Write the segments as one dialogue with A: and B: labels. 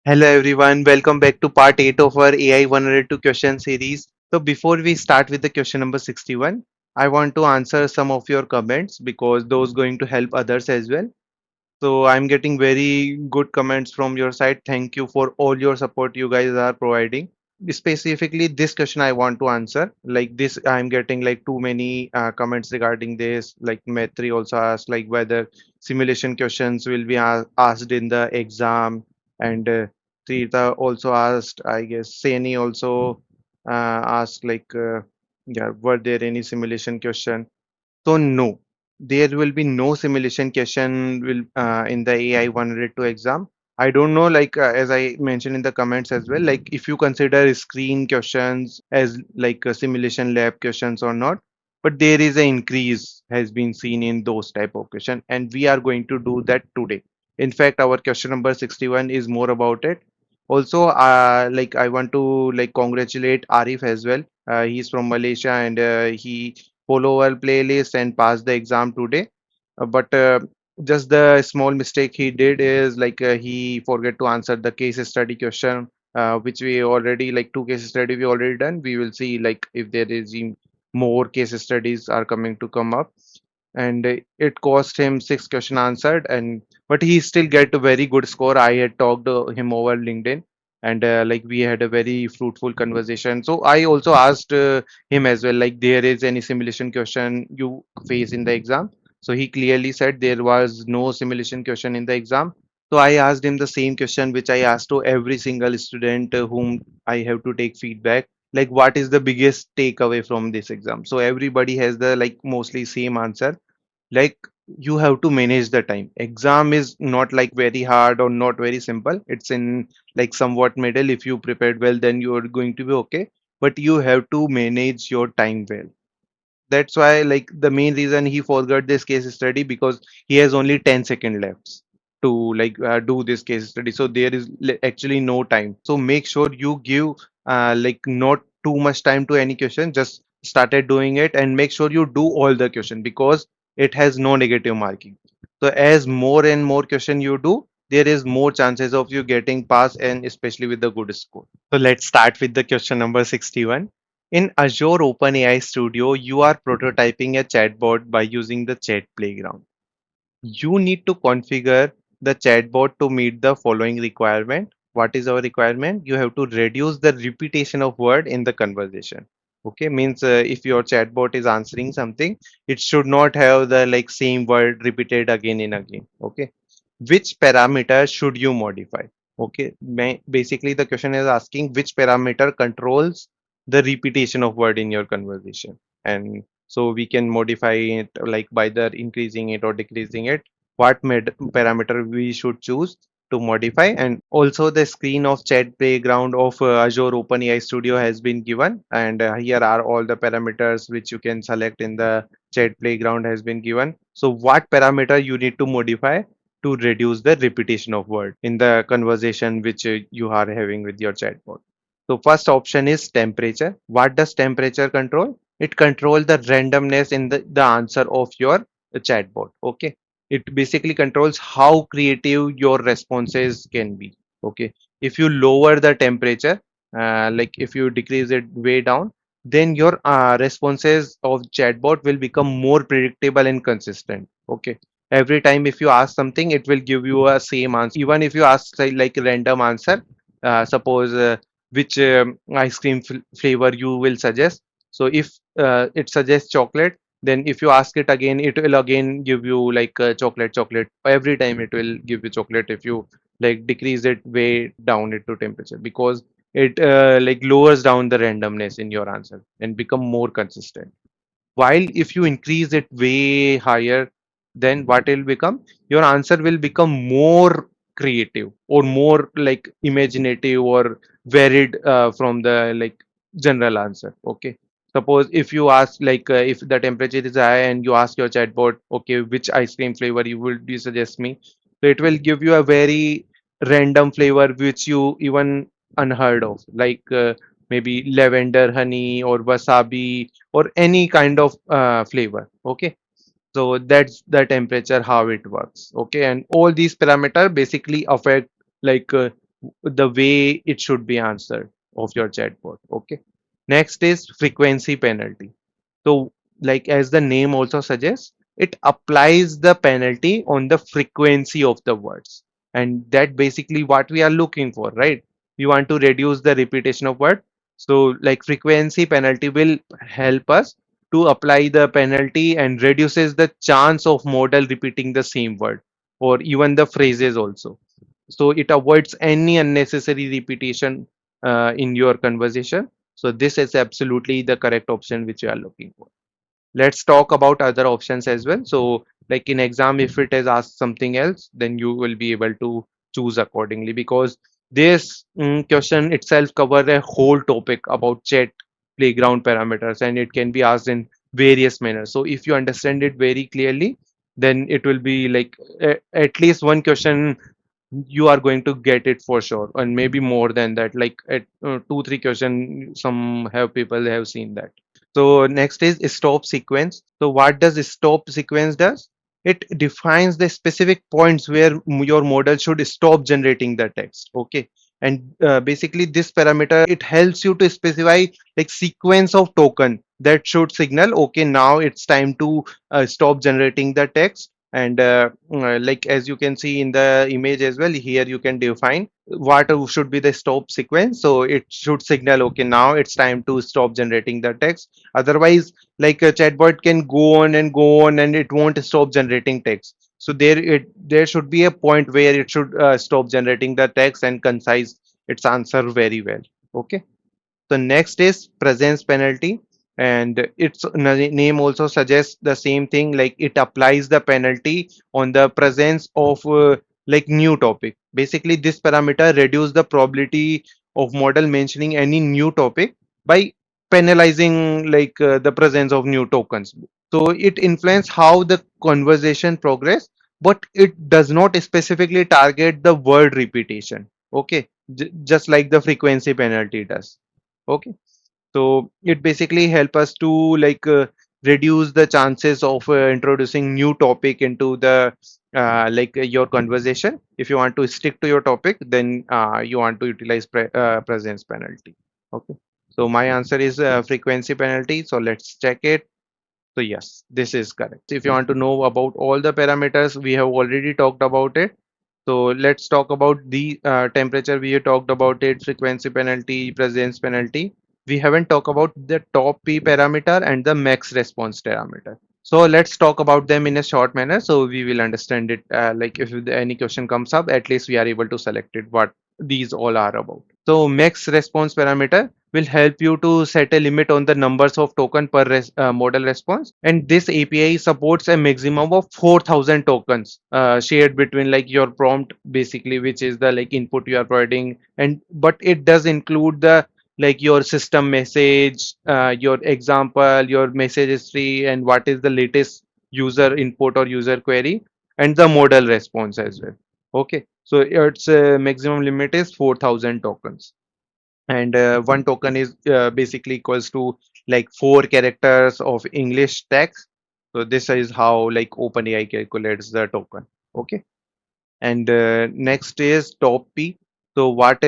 A: Hello everyone, welcome back to part 8 of our AI 102 question series. So before we start with the question number 61, I want to answer some of your comments because those going to help others as well. So I'm getting very good comments from your side. Thank you for all your support you guys are providing. Specifically, this question I want to answer. Like this, I'm getting like too many comments regarding this. Like Maitri also asked like whether simulation questions will be asked in the exam, and Trita also asked. I guess Sani also asked like, yeah, were there any simulation question? So no, there will be no simulation question will in the AI 102 exam. I don't know, like as I mentioned in the comments as well, like if you consider screen questions as like simulation lab questions or not, but there is an increase has been seen in those type of question, and we are going to do that today. In fact, our question number 61 is more about it. Also, like I want to like congratulate Arif as well. He's from Malaysia and he follow our playlist and pass the exam today. But just the small mistake he did is like he forget to answer the case study question, which we already like two case study we already done. We will see like if there is more case studies are coming to come up, and it cost him six question answered, and but he still get a very good score. I had talked to him over LinkedIn, and like we had a very fruitful conversation. So I also asked him as well, like there is any simulation question you face in the exam. So he clearly said there was no simulation question in the exam. So I asked him the same question which I asked to every single student whom I have to take feedback, like what is the biggest takeaway from this exam. So everybody has the like mostly same answer, like you have to manage the time. Exam is not like very hard or not very simple, it's in like somewhat middle. If you prepared well, then you are going to be okay, but you have to manage your time well. That's why like the main reason he forgot this case study, because he has only 10 seconds left to like do this case study, so there is actually no time. So make sure you give like not too much time to any question, just started doing it, and make sure you do all the question because it has no negative marking. So as more and more question you do, there is more chances of you getting pass, and especially with the good score. So let's start with the question number 61. In Azure OpenAI Studio, you are prototyping a chatbot by using the chat playground. You need to configure the chatbot to meet the following requirement. What is our requirement? You have to reduce the repetition of word in the conversation. Okay, means if your chatbot is answering something, it should not have the like same word repeated again and again. Okay, which parameter should you modify? Okay, basically the question is asking which parameter controls the repetition of word in your conversation, and so we can modify it like by the increasing it or decreasing it, what parameter we should choose to modify. And also the screen of chat playground of Azure OpenAI Studio has been given, and here are all the parameters which you can select in the chat playground has been given. So what parameter you need to modify to reduce the repetition of word in the conversation which you are having with your chatbot. So first option is temperature. What does temperature control? It controls the randomness in the answer of your chatbot. Okay. It basically controls how creative your responses can be. Okay. If you lower the temperature, like if you decrease it way down, then your responses of chatbot will become more predictable and consistent. Okay, every time if you ask something, it will give you a same answer. Even if you ask say, like a random answer, suppose which ice cream flavor you will suggest. So if it suggests chocolate, then if you ask it again, it will again give you like chocolate. Every time it will give you chocolate if you like decrease it way down it to temperature, because it like lowers down the randomness in your answer and become more consistent. While if you increase it way higher, then what will become? Your answer will become more creative or more like imaginative or varied from the like general answer. Okay. Suppose if you ask like if the temperature is high and you ask your chatbot, okay, which ice cream flavor you would you suggest me? So it will give you a very random flavor which you even unheard of, like maybe lavender honey or wasabi or any kind of flavor. Okay, so that's the temperature how it works. Okay, and all these parameters basically affect like the way it should be answered of your chatbot. Okay. Next is frequency penalty. So, like as the name also suggests, it applies the penalty on the frequency of the words. And that basically what we are looking for, right? We want to reduce the repetition of word. So, like frequency penalty will help us to apply the penalty and reduces the chance of model repeating the same word or even the phrases also. So it avoids any unnecessary repetition in your conversation. So this is absolutely the correct option which you are looking for. Let's talk about other options as well. So like in exam, if it is asked something else, then you will be able to choose accordingly, because this question itself cover a whole topic about chat playground parameters, and it can be asked in various manners. So if you understand it very clearly, then it will be like at least one question you are going to get it for sure, and maybe more than that, like at 2 3 question some have people have seen that. So next is stop sequence. So what does stop sequence does? It defines the specific points where your model should stop generating the text. Okay. And basically this parameter, it helps you to specify like sequence of token that should signal, okay, now it's time to stop generating the text. And like as you can see in the image as well, here you can define what should be the stop sequence. So it should signal, okay, now it's time to stop generating the text. Otherwise, like a chatbot can go on and go on and it won't stop generating text. So there should be a point where it should stop generating the text and concise its answer very well. Okay. The next is presence penalty, and its name also suggests the same thing. Like it applies the penalty on the presence of like new topic. Basically, this parameter reduce the probability of model mentioning any new topic by penalizing like the presence of new tokens. So it influence how the conversation progress, but it does not specifically target the word repetition. Okay, just like the frequency penalty does. Okay. So it basically help us to like reduce the chances of introducing new topic into the like your conversation. If you want to stick to your topic, then you want to utilize presence penalty. Okay. So my answer is frequency penalty. So let's check it. So yes, this is correct. If you want to know about all the parameters, we have already talked about it. So let's talk about the temperature. We have talked about it, frequency penalty, presence penalty. We haven't talked about the top P parameter and the max response parameter. So let's talk about them in a short manner so we will understand it. Like if any question comes up, at least we are able to select it what these all are about. So max response parameter will help you to set a limit on the numbers of token per model response, and this API supports a maximum of 4,000 tokens shared between like your prompt basically, which is the like input you are providing, and but it does include the like your system message, your example, your message history, and what is the latest user input or user query, and the model response as well. Okay, so its maximum limit is 4,000 tokens, and one token is basically equals to like 4 characters of English text. So this is how like OpenAI calculates the token. Okay. And next is top P. So what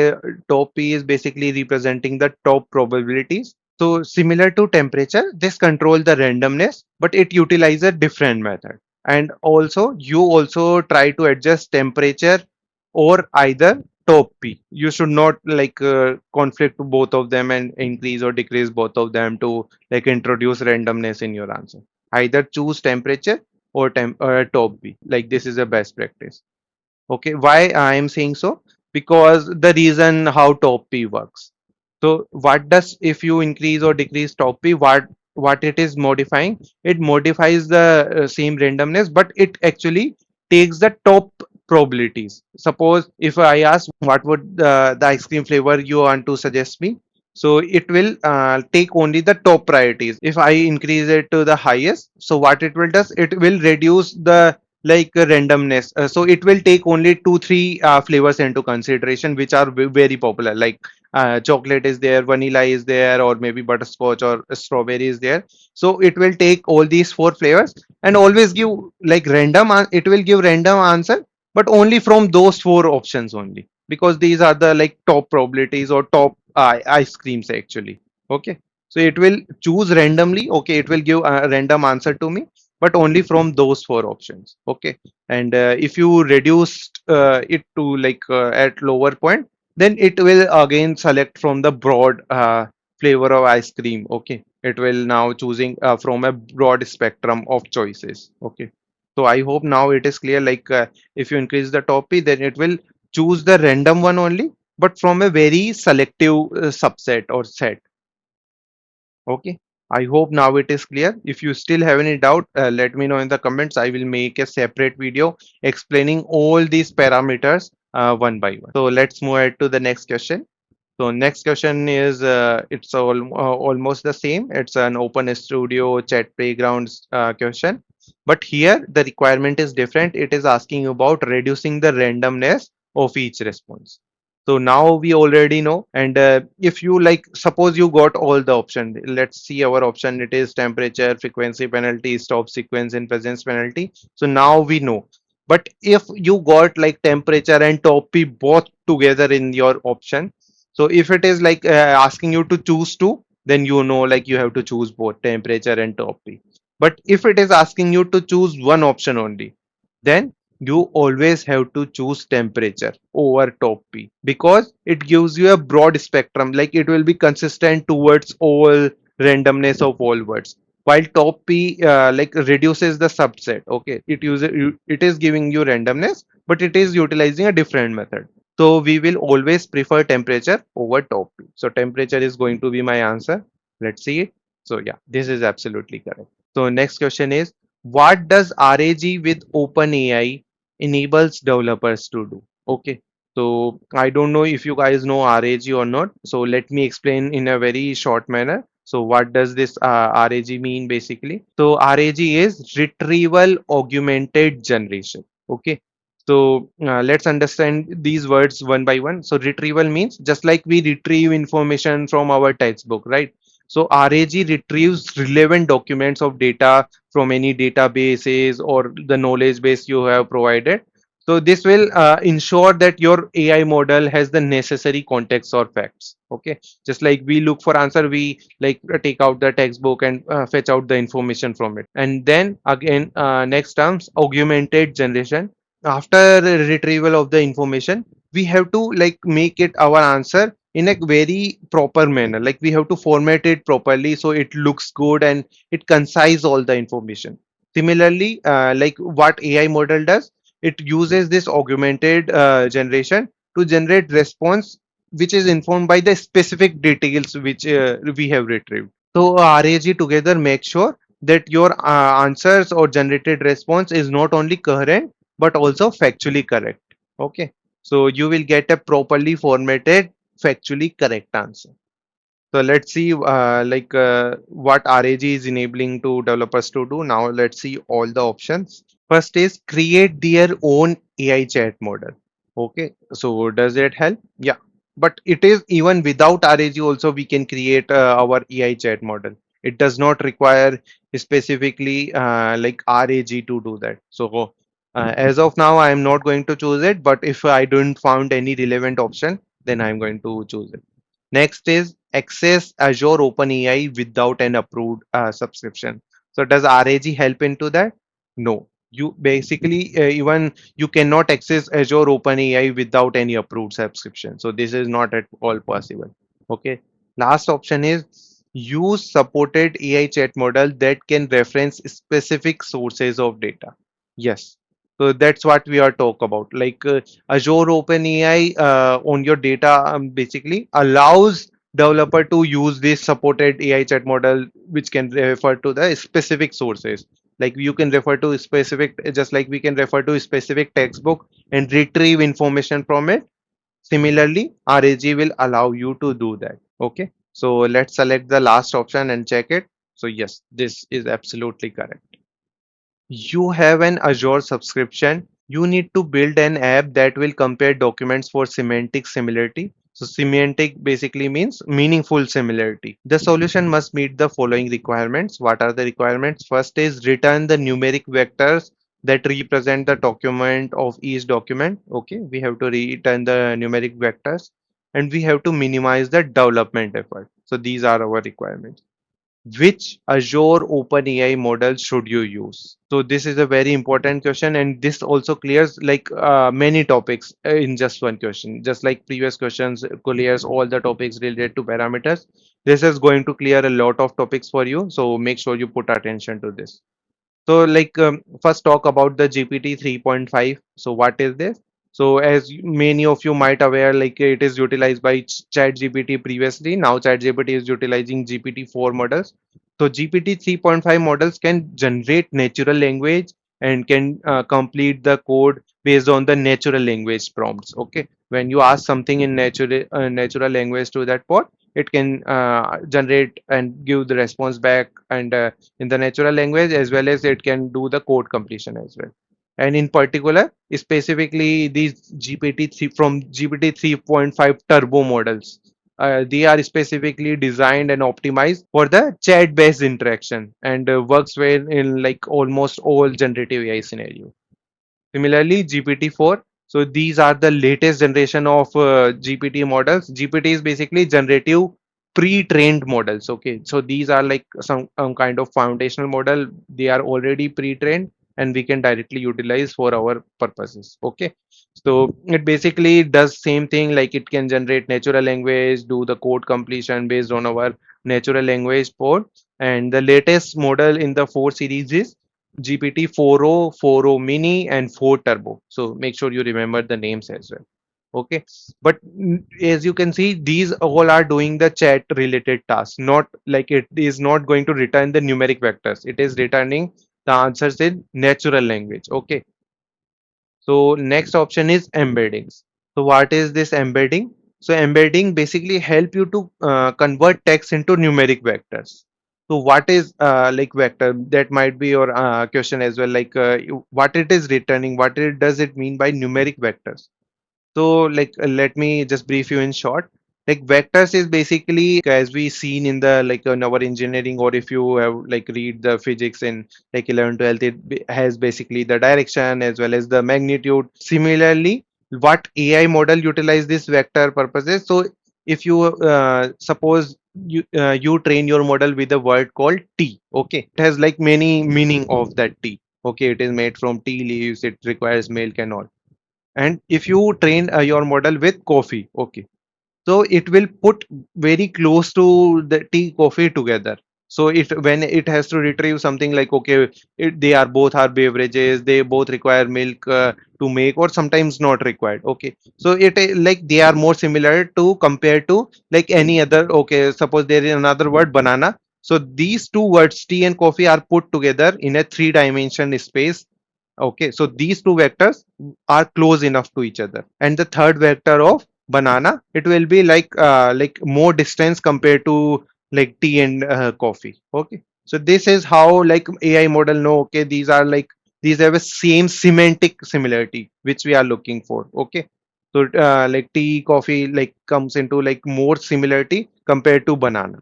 A: top P is basically representing the top probabilities. So similar to temperature, this control the randomness, but it utilizes a different method. And also you also try to adjust temperature or either top P. You should not like conflict both of them and increase or decrease both of them to like introduce randomness in your answer. Either choose temperature or top P. Like this is a best practice. Okay, why I am saying so? Because the reason how top P works. So what does, if you increase or decrease top P, what it is modifying? It modifies the same randomness, but it actually takes the top probabilities. Suppose if I ask what would the ice cream flavor you want to suggest me, so it will take only the top priorities. If I increase it to the highest, so what it will does, it will reduce the like randomness. So it will take only 2 3 flavors into consideration, which are very popular, like chocolate is there, vanilla is there, or maybe butterscotch or strawberry is there. So it will take all these 4 flavors and always give like random it will give random answer, but only from those 4 options only. because these are the like top probabilities or top ice creams actually. Okay, so it will choose randomly. Okay, it will give a random answer to me, but only from those four options. Okay, and if you reduce it to like at lower point, then it will again select from the broad flavor of ice cream. Okay, it will now choosing from a broad spectrum of choices. Okay, so I hope now it is clear. Like if you increase the top P, then it will choose the random one only, but from a very selective subset or set. Okay. I hope now it is clear. If you still have any doubt, let me know in the comments. I will make a separate video explaining all these parameters one by one. So let's move ahead to the next question. So next question is almost the same. It's an open studio chat playgrounds question, but here the requirement is different. It is asking about reducing the randomness of each response. So now we already know, and if you like, suppose you got all the option. Let's see our option. It is temperature, frequency penalty, stop sequence, and presence penalty. So now we know. But if you got like temperature and top P both together in your option, so if it is like asking you to choose two, then you know like you have to choose both temperature and top P. But if it is asking you to choose one option only, then you always have to choose temperature over top P because it gives you a broad spectrum. Like it will be consistent towards all randomness of all words. While top P like reduces the subset. Okay, it is giving you randomness, but it is utilizing a different method. So we will always prefer temperature over top P. So temperature is going to be my answer. Let's see it. So yeah, this is absolutely correct. So next question is, what does RAG with OpenAI enables developers to do? Okay. So I don't know if you guys know RAG or not. So let me explain in a very short manner. So what does this RAG mean basically? So RAG is retrieval augmented generation. Okay. So let's understand these words one by one. So retrieval means just like we retrieve information from our textbook, right? So RAG retrieves relevant documents of data from any databases or the knowledge base you have provided. So this will ensure that your AI model has the necessary context or facts. Okay, just like we look for answer, we like take out the textbook and fetch out the information from it. And then again, next terms, augmented generation. After retrieval of the information, we have to like make it our answer in a very proper manner. Like we have to format it properly so it looks good and it concise all the information. Similarly, like what AI model does, it uses this augmented generation to generate response which is informed by the specific details which we have retrieved. So RAG together make sure that your answers or generated response is not only coherent but also factually correct. Okay, so you will get a properly formatted, factually correct answer. So let's see what RAG is enabling to developers to do. Now let's see all the options. First is create their own AI chat model. Okay, so does it help? Yeah, but it is even without RAG also we can create our AI chat model. It does not require specifically like RAG to do that. So as of now, I am not going to choose it, but if I don't found any relevant option, then I'm going to choose it. Next is access Azure OpenAI without an approved subscription. So does RAG help into that? No. You basically even you cannot access Azure OpenAI without any approved subscription. So this is not at all possible. Okay. Last option is use supported AI chat model that can reference specific sources of data. Yes. So that's what we are talk about. Like Azure OpenAI on your data basically allows developer to use this supported AI chat model which can refer to the specific sources. Like you can refer to specific, just like we can refer to specific textbook and retrieve information from it. Similarly, RAG will allow you to do that. Okay. So let's select the last option and check it. So yes, this is absolutely correct. You have an Azure subscription, you need to build an app that will compare documents for semantic similarity. So semantic basically means meaningful similarity. The solution must meet the following requirements. What are the requirements? First is return the numeric vectors that represent the document of each document. Okay, we have to return the numeric vectors, and we have to minimize the development effort. So these are our requirements. Which Azure OpenAI model should you use? So this is a very important question, and this also clears like many topics in just one question. Just like previous questions clears all the topics related to parameters. This is going to clear a lot of topics for you. So make sure you put attention to this. So like first talk about the GPT 3.5. So what is this? So as many of you might aware, like it is utilized by ChatGPT previously. Now ChatGPT is utilizing GPT-4 models. So GPT 3.5 models can generate natural language and can complete the code based on the natural language prompts. Okay, when you ask something in natural language to that bot, it can generate and give the response back and in the natural language, as well as it can do the code completion as well. And in particular, specifically these GPT-3 from GPT 3.5 turbo models, they are specifically designed and optimized for the chat-based interaction and works well in like almost all generative AI scenarios. Similarly, GPT-4. So these are the latest generation of GPT models. GPT is basically generative pre-trained models. Okay, so these are like some kind of foundational model. They are already pre-trained and we can directly utilize for our purposes. Okay, so it basically does same thing, like it can generate natural language, do the code completion based on our natural language code. And the latest model in the 4 series is GPT 4.0, 4.0 mini, and 4 turbo. So make sure you remember the names as well. Okay, but as you can see, these all are doing the chat related tasks, not like it is not going to return the numeric vectors. It is returning the answers in natural language. Okay, so next option is embeddings. So what is this embedding? So embedding basically help you to convert text into numeric vectors. So what is like vector? That might be your question as well. Like what it is returning? What it does it mean by numeric vectors? So like let me just brief you in short. Like vectors is basically as we seen in the like in our engineering, or if you have like read the physics in like 11 12, has basically the direction as well as the magnitude. Similarly, what AI model utilize this vector purposes. So if you suppose you train your model with a word called tea. Okay, it has like many meaning of that tea. Okay, it is made from tea leaves. It requires milk and all. And if you train your model with coffee, okay, so it will put very close to the tea coffee together. So if when it has to retrieve something like, okay, they are both are beverages, they both require milk to make, or sometimes not required. Okay, so it like they are more similar to compared to like any other. Okay, suppose there is another word banana. So these two words tea and coffee are put together in a three-dimension space. Okay, so these two vectors are close enough to each other. And the third vector of banana, it will be like more distance compared to like tea and coffee. Okay, so this is how like AI model know. Okay, these are like these have a same semantic similarity which we are looking for. Okay, so like tea, coffee like comes into like more similarity compared to banana.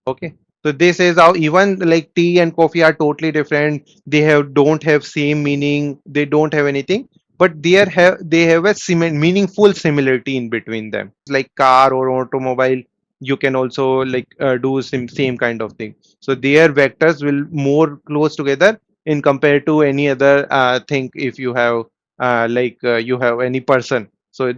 A: Okay, so this is how even like tea and coffee are totally different. They have don't have same meaning. They don't have anything, but they have a meaningful similarity in between them. Like car or automobile, you can also like do same kind of thing. So their vectors will more close together in compared to any other thing. If you have you have any person, so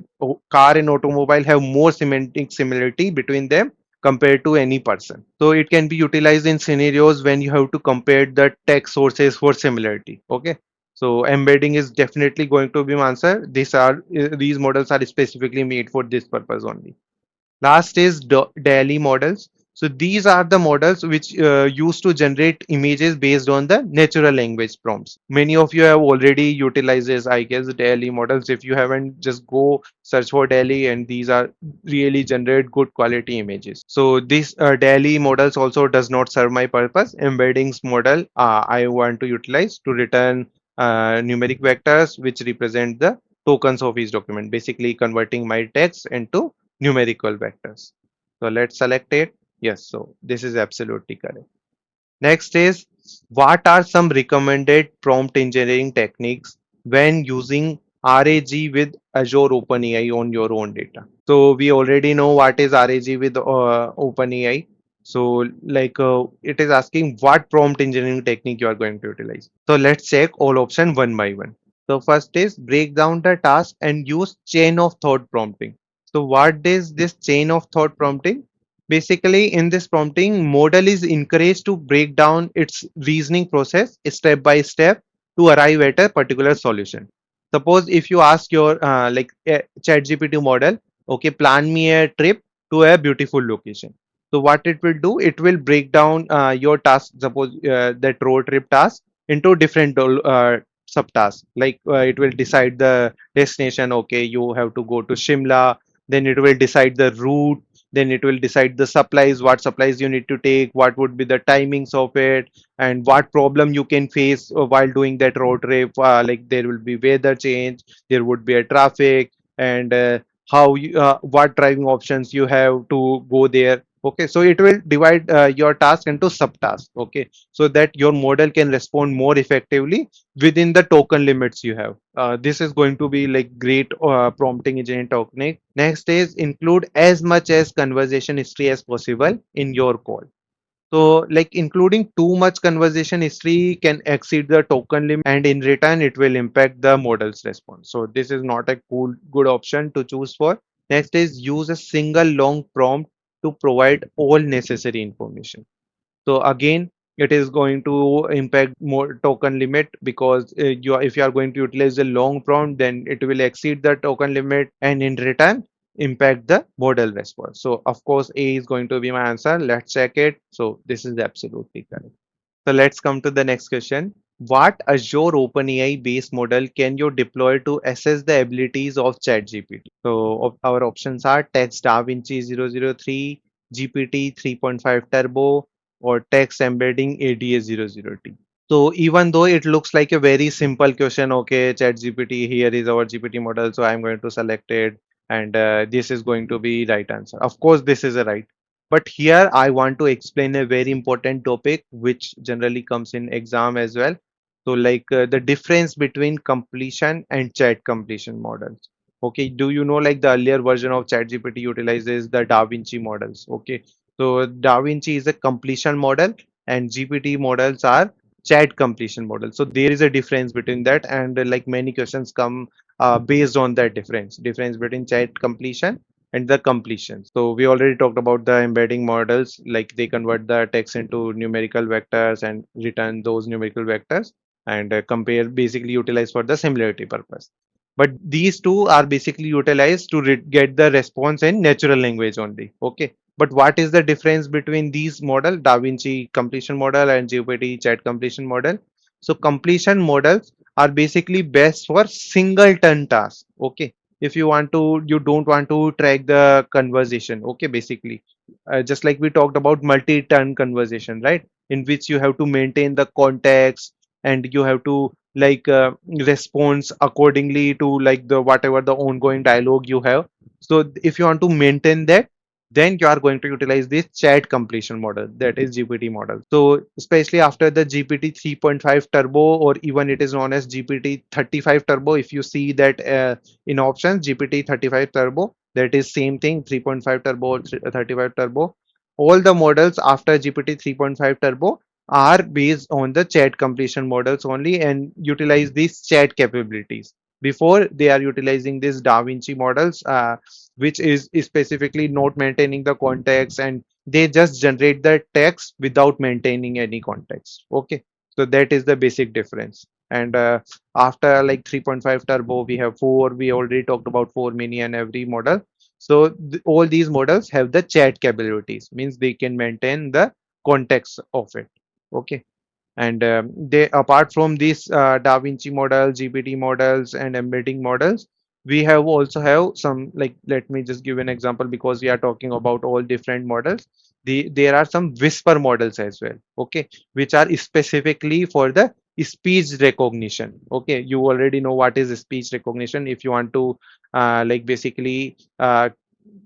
A: car and automobile have more semantic similarity between them compared to any person. So it can be utilized in scenarios when you have to compare the text sources for similarity. Okay. So embedding is definitely going to be my answer. These models are specifically made for this purpose only. Last is daily models. So these are the models which used to generate images based on the natural language prompts. Many of you have already utilized this, I guess, daily models. If you haven't, just go search for daily, and these are really generate good quality images. So this daily models also does not serve my purpose. Embeddings model I want to utilize to return numeric vectors which represent the tokens of each document, basically converting my text into numerical vectors. So let's select it. Yes, so this is absolutely correct. Next is What are some recommended prompt engineering techniques when using RAG with Azure OpenAI on your own data? So we already know what is RAG with OpenAI. So it is asking what prompt engineering technique you are going to utilize. So let's check all option one by one. So first is break down the task and use chain of thought prompting. So what is this chain of thought prompting? Basically, in this prompting, model is encouraged to break down its reasoning process step by step to arrive at a particular solution. Suppose if you ask your ChatGPT model, okay, plan me a trip to a beautiful location. So what it will do, it will break down your task, suppose that road trip task into different subtasks. It will decide the destination. Okay, you have to go to Shimla. Then it will decide the route, then it will decide the supplies, what supplies you need to take, what would be the timings of it, and what problem you can face while doing that road trip. Like there will be weather change, there would be a traffic, and what driving options you have to go there. Okay, so it will divide your task into subtasks. Okay, so that your model can respond more effectively within the token limits you have. This is going to be like great prompting engineering technique. Next is include as much as conversation history as possible in your call. So like including too much conversation history can exceed the token limit, and in return it will impact the model's response. So this is not a good option to choose for. Next is use a single long prompt to provide all necessary information. So again, it is going to impact more token limit because if you are going to utilize a long prompt, then it will exceed the token limit and in return impact the model response. So of course, A is going to be my answer. Let's check it. So this is absolutely correct. So let's come to the next question. What Azure OpenAI based model can you deploy to assess the abilities of ChatGPT? So our options are Text DaVinci 003, GPT 3.5 Turbo, or Text Embedding ADA 00T. So even though it looks like a very simple question, okay, ChatGPT, here is our GPT model, so I'm going to select it, and this is going to be right answer. Of course, this is a right. But here I want to explain a very important topic which generally comes in exam as well. So the difference between completion and chat completion models. Okay, do you know like the earlier version of ChatGPT utilizes the Da Vinci models? Okay, so Da Vinci is a completion model and GPT models are chat completion models. So there is a difference between that, and like many questions come based on that difference between chat completion and the completion. So we already talked about the embedding models, like they convert the text into numerical vectors and return those numerical vectors, and compare, basically utilize for the similarity purpose. But these two are basically utilized to get the response in natural language only. Okay. But what is the difference between these model, Da Vinci completion model and GPT chat completion model? So completion models are basically best for singleton tasks. Okay, if you don't want to track the conversation. Okay, basically just like we talked about multi-turn conversation, right, in which you have to maintain the context and you have to response accordingly to like the whatever the ongoing dialogue you have. So if you want to maintain that, then you are going to utilize this chat completion model, that is GPT model. So especially after the GPT 3.5 turbo, or even it is known as GPT 35 turbo, if you see that in options GPT 35 turbo, that is same thing, 3.5 turbo or 35 turbo. All the models after GPT 3.5 turbo are based on the chat completion models only and utilize these chat capabilities. Before, they are utilizing these Da Vinci models, which is specifically not maintaining the context, and they just generate the text without maintaining any context. Okay, so that is the basic difference. And after like 3.5 turbo, we have 4. We already talked about 4 mini and every model. So all these models have the chat capabilities, means they can maintain the context of it. Okay, and they, apart from these Da Vinci models, GPT models, and embedding models, we have also have some, like let me just give an example because we are talking about all different models. There are some whisper models as well. Okay, which are specifically for the speech recognition. Okay, you already know what is speech recognition. If you want to basically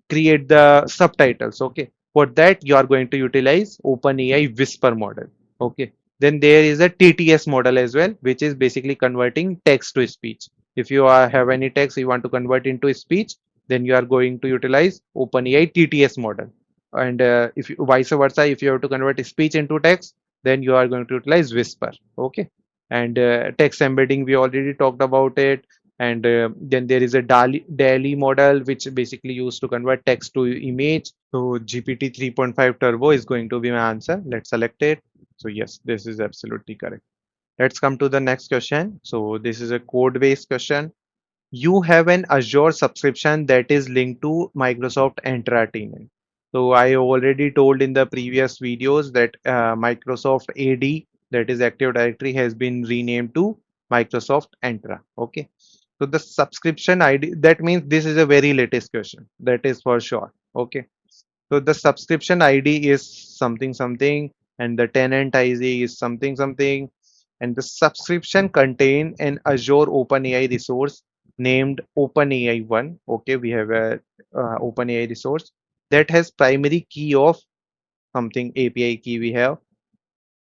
A: create the subtitles. Okay, for that you are going to utilize OpenAI whisper model. Okay, Then there is a TTS model as well, which is basically converting text to speech. If you have any text you want to convert into speech, then you are going to utilize OpenAI TTS model. And if you, vice versa, if you have to convert speech into text, then you are going to utilize Whisper. Okay. And text embedding, we already talked about it. And then there is a DALI model, which basically used to convert text to image. So GPT 3.5 Turbo is going to be my answer. Let's select it. So yes, this is absolutely correct. Let's come to the next question. So this is a code-based question. You have an Azure subscription that is linked to Microsoft Entra tenant. So I already told in the previous videos that Microsoft AD, that is Active Directory, has been renamed to Microsoft Entra. Okay. So the subscription ID, that means this is a very latest question. That is for sure. Okay. So the subscription ID is something something, and the tenant ID is something something, and the subscription contain an Azure OpenAI resource named OpenAI 1. Okay, we have a OpenAI resource that has primary key of something API key we have.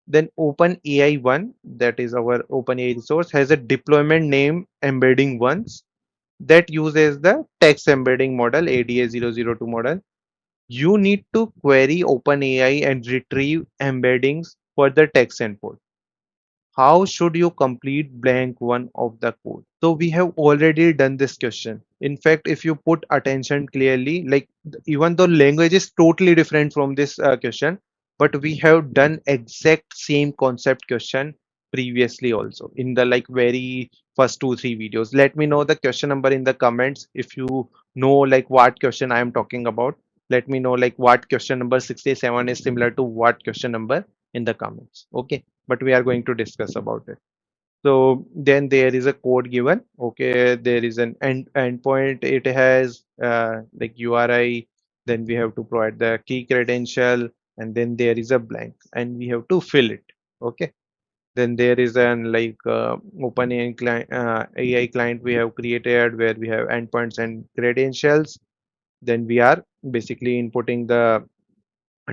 A: Then OpenAI 1, that is our OpenAI resource, has a deployment name embedding ones that uses the text embedding model ADA 002 model. You need to query OpenAI and retrieve embeddings for the text input. How should you complete blank one of the code? So we have already done this question. In fact, if you put attention clearly, like even though language is totally different from this question, but we have done exact same concept question previously also in the like very first 2 3 videos. Let me know the question number in the comments if you know like what question I am talking about. Let me know like what question number 67 is similar to what question number in the comments. Okay, but we are going to discuss about it. So then there is a code given. Okay, there is an endpoint. It has like URI. Then we have to provide the key credential, and then there is a blank, and we have to fill it. Okay. Then there is an like OpenAI client, AI client we have created where we have endpoints and credentials. Then we are basically inputting the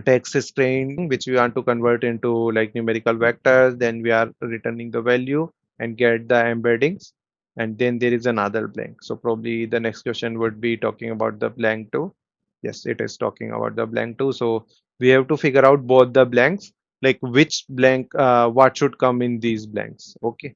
A: text string which we want to convert into like numerical vectors, then we are returning the value and get the embeddings, and then there is another blank. So probably the next question would be talking about the blank too. Yes, it is talking about the blank too. So we have to figure out both the blanks, like which blank what should come in these blanks. Okay,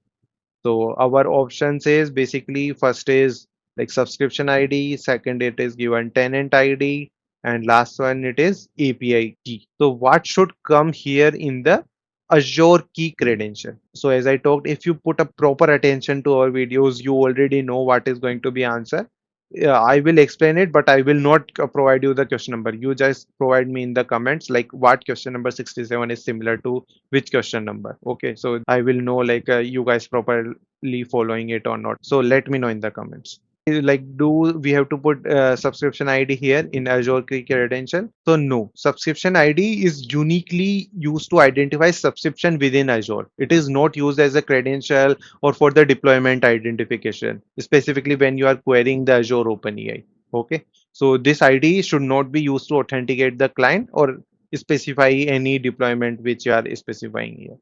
A: so our options is basically first is like subscription ID, second it is given tenant ID, and last one it is API key. So what should come here in the Azure key credential? So as I talked, if you put a proper attention to our videos, you already know what is going to be answer. Yeah, I will explain it, but I will not provide you the question number. You just provide me in the comments like what question number 67 is similar to which question number. Okay, so I will know like you guys properly following it or not. So let me know in the comments. Like, do we have to put subscription ID here in Azure Key Credential? So no, subscription ID is uniquely used to identify subscription within Azure. It is not used as a credential or for the deployment identification, specifically when you are querying the Azure OpenAI. Okay, so this ID should not be used to authenticate the client or specify any deployment which you are specifying here.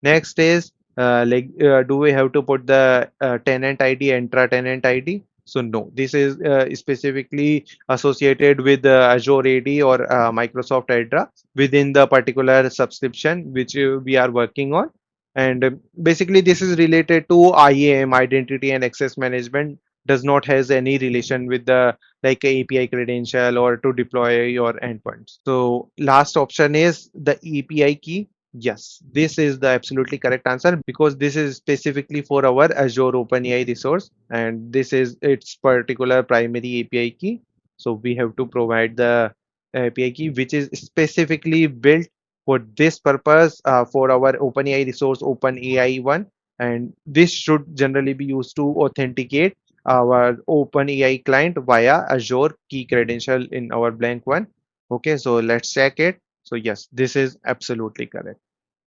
A: Next is do we have to put the tenant ID, intra tenant ID? So no, this is specifically associated with Azure AD or Microsoft Entra within the particular subscription which we are working on. And basically this is related to IAM, identity and access management, does not has any relation with the like API credential or to deploy your endpoints. So last option is the API key. Yes, this is the absolutely correct answer because this is specifically for our Azure OpenAI resource and this is its particular primary API key. So we have to provide the API key which is specifically built for this purpose for our OpenAI resource OpenAI 1, and this should generally be used to authenticate our OpenAI client via Azure key credential in our blank one. Okay, so let's check it. So yes, this is absolutely correct.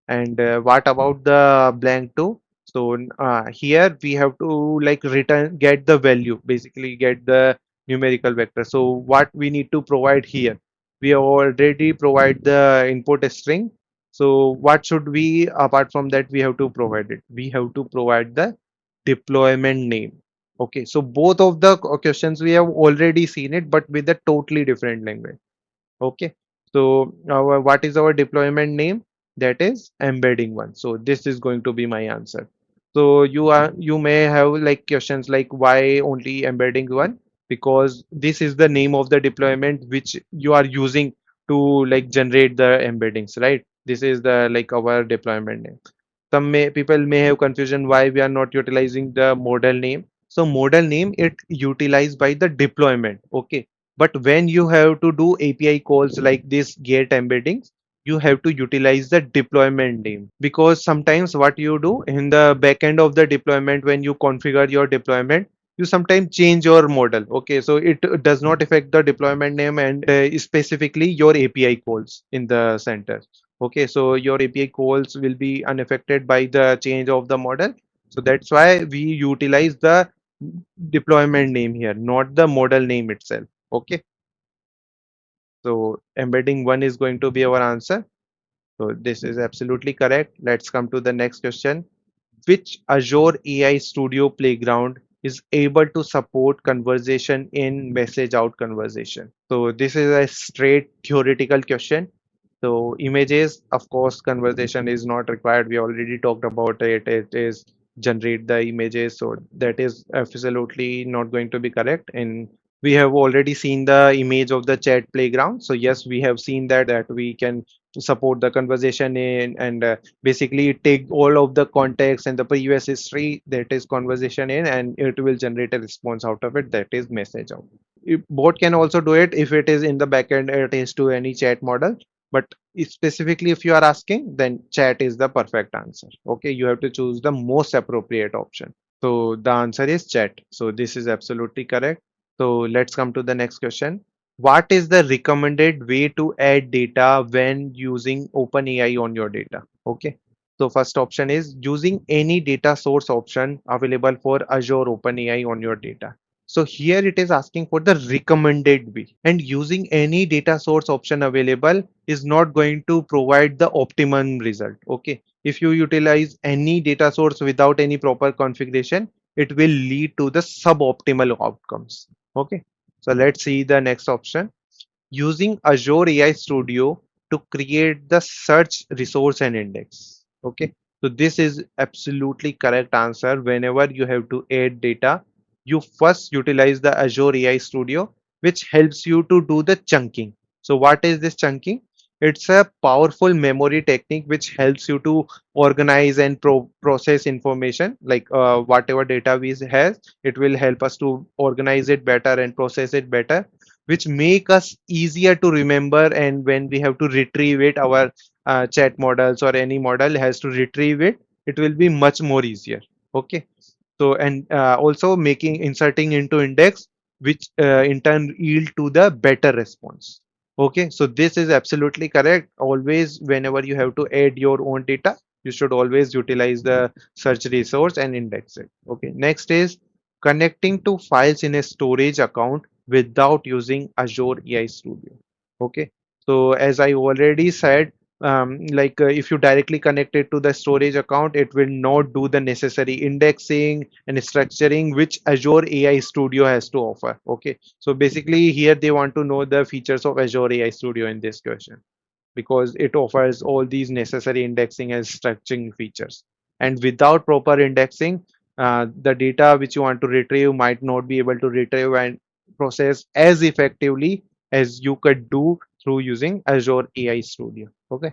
A: And what about the blank 2? So here we have to like return, get the value, basically get the numerical vector. So what we need to provide here, we already provide the input string. So what should we, apart from that, we have to provide it? We have to provide the deployment name. Okay, so both of the questions we have already seen it, but with a totally different language. Okay, so what is our deployment name? That is embedding one. So this is going to be my answer. So you may have like questions like why only embedding one? Because this is the name of the deployment which you are using to like generate the embeddings, right? This is the like our deployment name. Some may people may have confusion why we are not utilizing the model name. So model name it utilized by the deployment. Okay, but when you have to do API calls like this get embeddings, you have to utilize the deployment name, because sometimes what you do in the back end of the deployment, when you configure your deployment, you sometimes change your model. Okay, so it does not affect the deployment name and specifically your API calls in the center. Okay, so your API calls will be unaffected by the change of the model. So that's why we utilize the deployment name here, not the model name itself. Okay, so embedding one is going to be our answer. So this is absolutely correct. Let's come to the next question. Which Azure AI Studio Playground is able to support conversation in message out conversation? So this is a straight theoretical question. So images, of course, conversation is not required. We already talked about it. It is generate the images. So that is absolutely not going to be correct. And we have already seen the image of the chat playground. So yes, we have seen that we can support the conversation in and basically take all of the context and the previous history that is conversation in, and it will generate a response out of it, that is message out. Bot can also do it if it is in the backend, it is to any chat model. But specifically, if you are asking, then chat is the perfect answer. Okay, you have to choose the most appropriate option. So the answer is chat. So this is absolutely correct. So let's come to the next question. What is the recommended way to add data when using OpenAI on your data? Okay. So first option is using any data source option available for Azure OpenAI on your data. So here it is asking for the recommended way, and using any data source option available is not going to provide the optimum result. Okay. If you utilize any data source without any proper configuration, it will lead to the suboptimal outcomes. Okay. So let's see the next option. Using Azure AI Studio to create the search resource and index. Okay, so this is absolutely correct answer. Whenever you have to add data, you first utilize the Azure AI Studio, which helps you to do the chunking. So what is this chunking? It's a powerful memory technique which helps you to organize and process information like whatever data we has. It will help us to organize it better and process it better, which make us easier to remember, and when we have to retrieve it, our chat models or any model has to retrieve it, it will be much more easier. Okay, so and also making inserting into index, which in turn yield to the better response. Okay, so this is absolutely correct. Always whenever you have to add your own data, you should always utilize the search resource and index it. Okay, next is connecting to files in a storage account without using Azure AI Studio. Okay, so as I already said, if you directly connect it to the storage account, it will not do the necessary indexing and structuring which Azure AI Studio has to offer. Okay, so basically here they want to know the features of Azure AI Studio in this question, because it offers all these necessary indexing and structuring features. And without proper indexing, the data which you want to retrieve might not be able to retrieve and process as effectively as you could do through using Azure AI Studio. Okay,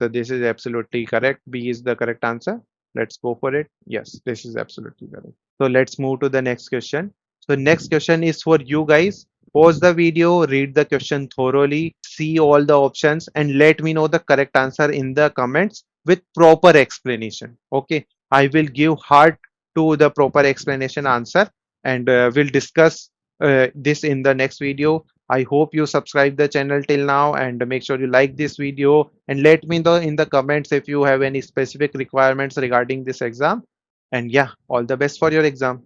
A: so this is absolutely correct. B is the correct answer. Let's go for it. Yes, this is absolutely correct. So let's move to the next question. So next question is for you guys. Pause the video, read the question thoroughly, see all the options, and let me know the correct answer in the comments with proper explanation. Okay, I will give heart to the proper explanation answer, and we'll discuss this in the next video. I hope you subscribe the channel till now, and make sure you like this video, and let me know in the comments if you have any specific requirements regarding this exam. And yeah, all the best for your exam.